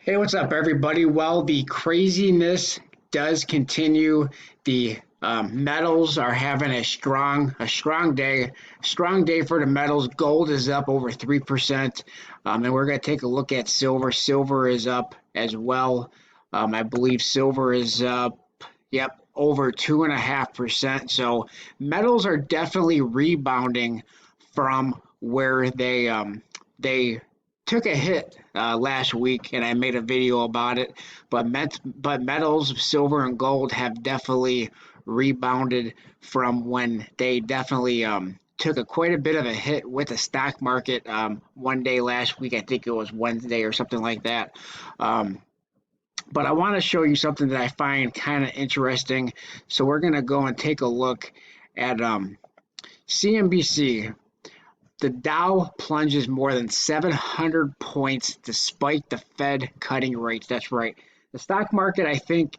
Hey, what's up, everybody? Well, the craziness does continue. The metals are having strong day for the metals. Gold is up over 3%, and we're going to take a look at silver. Silver is up as well. I believe silver is up, yep, over 2.5%. So metals are definitely rebounding from where they took a hit last week, and I made a video about it. But metals, silver and gold have definitely rebounded from when they definitely took quite a bit of a hit with the stock market one day last week. I think it was Wednesday or something like that. Um, but I want to show you something that I find kind of interesting. So we're gonna go and take a look at CNBC. The Dow plunges more than 700 points despite the Fed cutting rates. That's right. The stock market, I think,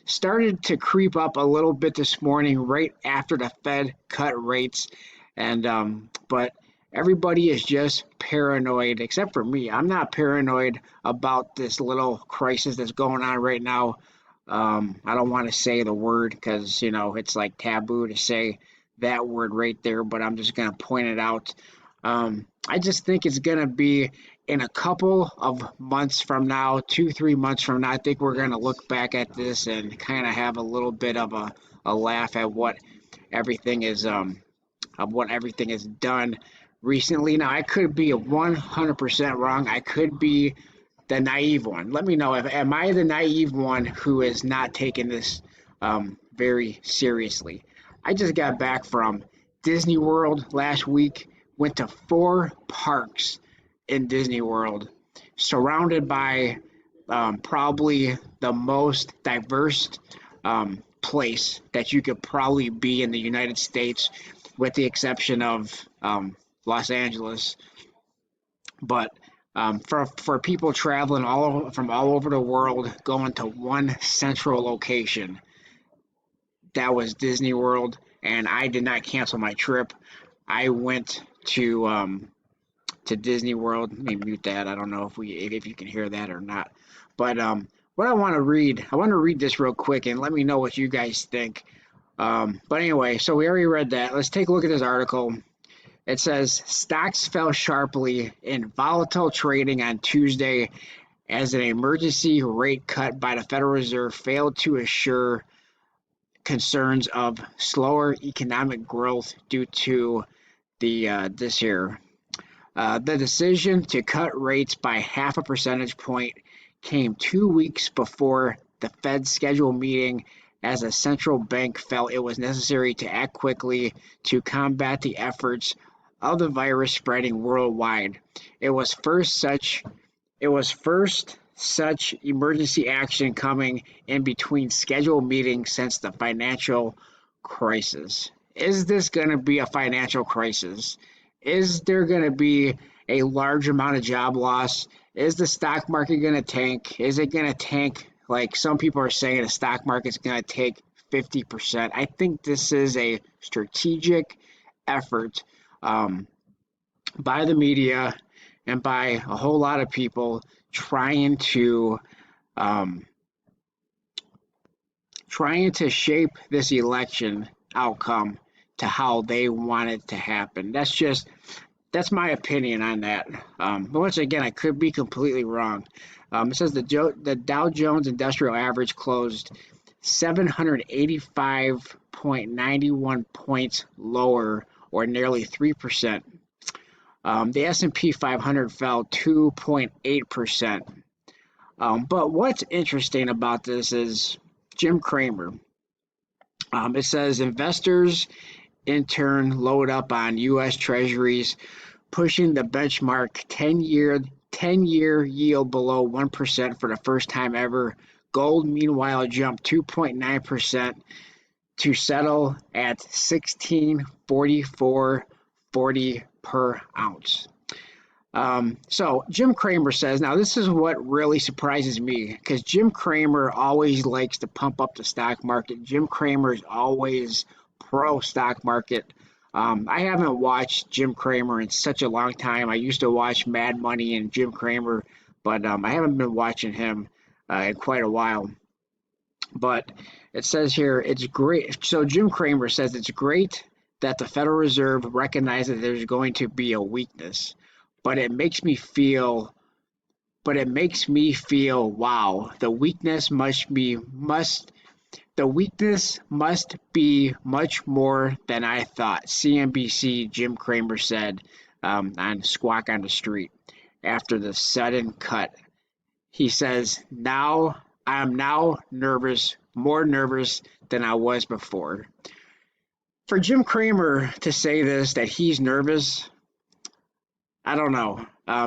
started to creep up a little bit this morning right after the Fed cut rates. But everybody is just paranoid, except for me. I'm not paranoid about this little crisis that's going on right now. I don't want to say the word because, it's like taboo to say that word right there, but I'm just going to point it out. I just think it's going to be in a couple of months from now, 2, 3 months from now. I think we're going to look back at this and kind of have a little bit of a laugh at everything is what everything is done recently. Now, I could be 100% wrong. I could be the naive one. Let me know, if am I the naive one who is not taking this very seriously. I just got back from Disney World last week, went to 4 parks in Disney World, surrounded by probably the most diverse place that you could probably be in the United States, with the exception of Los Angeles. But for people traveling from all over the world, going to one central location, that was Disney World, and I did not cancel my trip. I went to Disney World. Let me mute that. I don't know if you can hear that or not. But what I want to read this real quick and let me know what you guys think. But anyway, so we already read that. Let's take a look at this article. It says stocks fell sharply in volatile trading on Tuesday as an emergency rate cut by the Federal Reserve failed to assure concerns of slower economic growth due to this year. The decision to cut rates by half a percentage point came 2 weeks before the Fed's scheduled meeting, as a central bank felt it was necessary to act quickly to combat the efforts of the virus spreading worldwide. It was first such emergency action coming in between scheduled meetings since the financial crisis. Is this going to be a financial crisis? Is there going to be a large amount of job loss? Is the stock market going to tank? Is it going to tank? Like some people are saying, the stock market's going to take 50%. I think this is a strategic effort by the media and by a whole lot of people um, trying to shape this election outcome to how they want it to happen. That's my opinion on that. But once again, I could be completely wrong. It says the Dow Jones Industrial Average closed 785.91 points lower, or nearly 3%. The S&P 500 fell 2.8%. But what's interesting about this is Jim Cramer. It says investors in turn load up on U.S. Treasuries, pushing the benchmark 10-year yield below 1% for the first time ever. Gold, meanwhile, jumped 2.9% to settle at 1644.40 per ounce. So Jim Cramer says, now this is what really surprises me, because Jim Cramer always likes to pump up the stock market. Jim Cramer is always pro stock market. I haven't watched Jim Cramer in such a long time. I used to watch Mad Money and Jim Cramer, but I haven't been watching him in quite a while. But it says here it's great. So Jim Cramer says it's great that the Federal Reserve recognizes there's going to be a weakness, but it makes me feel wow, the weakness must be much more than I thought, CNBC Jim Cramer said on Squawk on the Street after the sudden cut. He says, I'm now nervous, more nervous than I was before. For Jim Cramer to say this, that he's nervous, I don't know.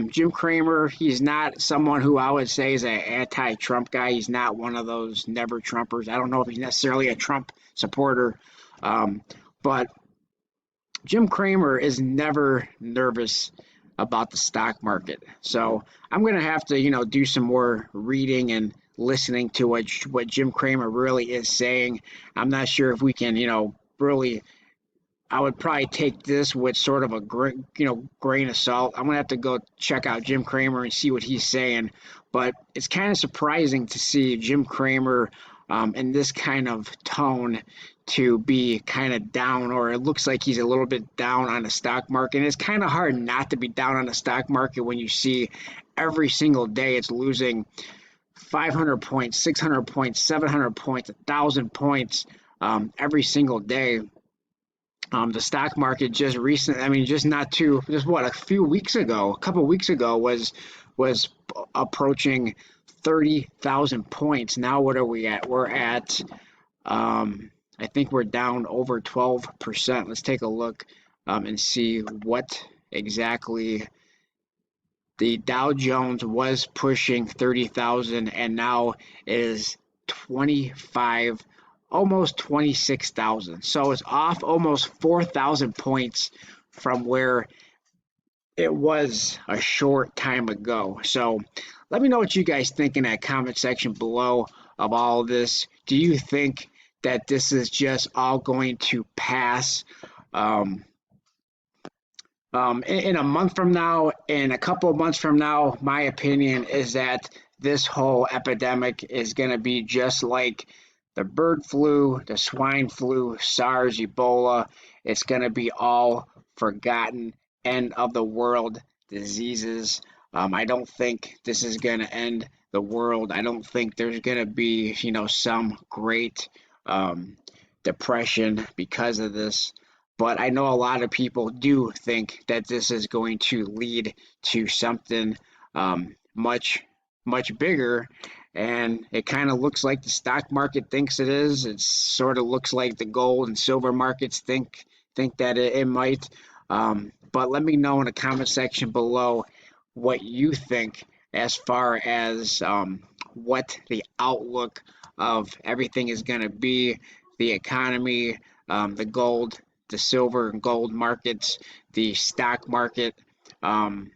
Jim Cramer, he's not someone who I would say is an anti-Trump guy. He's not one of those never Trumpers. I don't know if he's necessarily a Trump supporter, but Jim Cramer is never nervous about the stock market. So I'm going to have to, do some more reading and listening to what Jim Cramer really is saying. I'm not sure if we can, really. I would probably take this with sort of a grain of salt. I'm gonna have to go check out Jim Cramer and see what he's saying. But it's kind of surprising to see Jim Cramer in this kind of tone to be kind of down, or it looks like he's a little bit down on the stock market. And it's kind of hard not to be down on the stock market when you see every single day it's losing 500 points, 600 points, 700 points, 1,000 points every single day. The stock market just recently, a few weeks ago, a couple of weeks ago was approaching 30,000 points. Now what are we at? We're at, I think we're down over 12%. Let's take a look and see what exactly the Dow Jones was pushing 30,000 and now is 25, almost 26,000. So it's off almost 4,000 points from where it was a short time ago. So let me know what you guys think in that comment section below of all of this. Do you think that this is just all going to pass? In a month from now, in a couple of months from now, my opinion is that this whole epidemic is going to be just like the bird flu, the swine flu, SARS, Ebola. It's going to be all forgotten, end of the world diseases. I don't think this is going to end the world. I don't think there's going to be, some great depression because of this. But I know a lot of people do think that this is going to lead to something much, much bigger. And it kind of looks like the stock market thinks it is. It sort of looks like the gold and silver markets think that it might. But let me know in the comment section below what you think as far as what the outlook of everything is going to be, the economy, the gold, the silver and gold markets, the stock market, and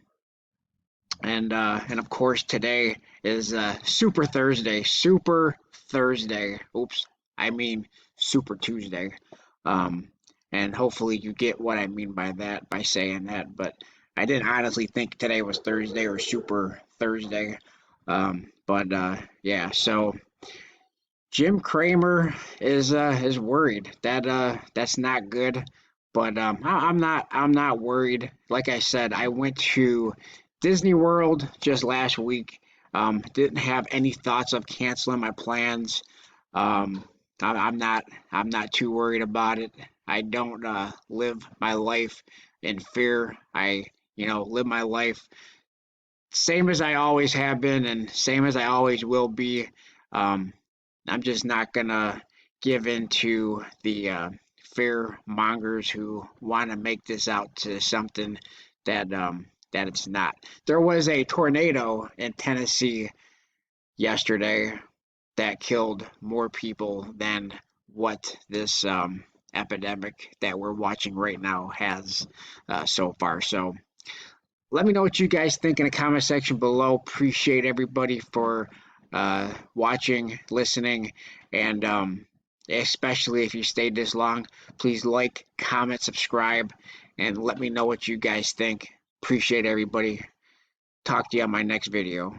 of course today is Super Thursday. Super Thursday. Oops, I mean Super Tuesday. And hopefully you get what I mean by that by saying that. But I didn't honestly think today was Thursday or Super Thursday. Yeah. So Jim Cramer is worried that that's not good, but I'm not worried. Like I said, I went to Disney World just last week. Didn't have any thoughts of canceling my plans. I'm not too worried about it. I don't live my life in fear. I live my life same as I always have been and same as I always will be. I'm just not gonna give in to the fear mongers who want to make this out to something that it's not. There was a tornado in Tennessee yesterday that killed more people than what this epidemic that we're watching right now has so far. So let me know what you guys think in the comment section below. Appreciate everybody for watching, listening, and especially if you stayed this long, please like, comment, subscribe, and let me know what you guys think. Appreciate everybody. Talk to you on my next video.